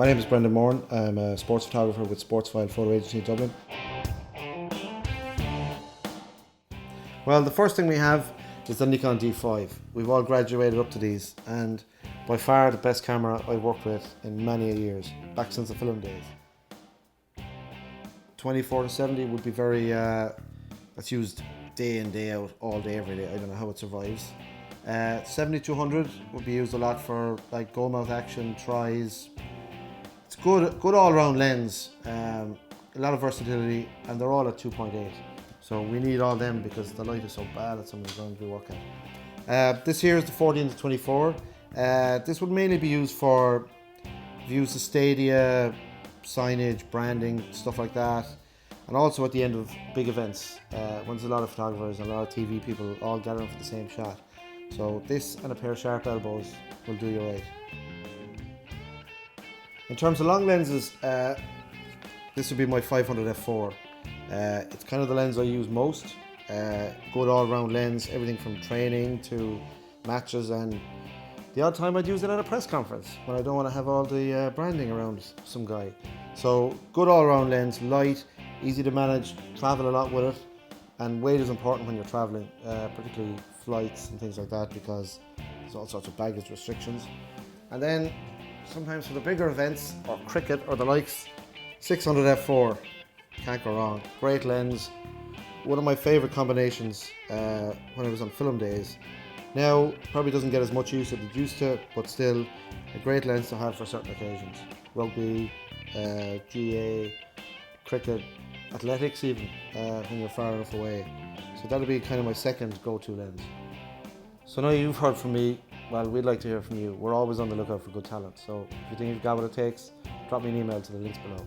My name is Brendan Moran. I'm a sports photographer with Sportsfile Photo Agency in Dublin. Well, the first thing we have is the Nikon D5. We've all graduated up to these, and by far the best camera I've worked with in many years, back since the film days. 24-70 would be very, that's used day in, day out, all day, every day. I don't know how it survives. 70-200 would be used a lot for like goal mouth action, tries. It's good all-round lens, a lot of versatility, and they're all at 2.8. So we need all them because the light is so bad at some of the guns we work at. This here is the 14-24. This would mainly be used for views of stadia, signage, branding, stuff like that. And also at the end of big events, when there's a lot of photographers and a lot of TV people all gathering for the same shot. So this and a pair of sharp elbows will do you right. In terms of long lenses, this would be my 500 f4. It's kind of the lens I use most. Good all-round lens, everything from training to matches, and the odd time I'd use it at a press conference when I don't want to have all the branding around some guy. So good all-round lens, light, easy to manage, travel a lot with it, and weight is important when you're traveling, particularly flights and things like that, because there's all sorts of baggage restrictions. And then sometimes for the bigger events or cricket or the likes, 600 f4, can't go wrong. Great lens, one of my favourite combinations when I was on film days. Now probably doesn't get as much use as it used to, but still a great lens to have for certain occasions. Rugby, GA, cricket, athletics even, when you're far enough away. So that'll be kind of my second go-to lens. So now you've heard from me, well, we'd like to hear from you. We're always on the lookout for good talent. So if you think you've got what it takes, drop me an email to the links below.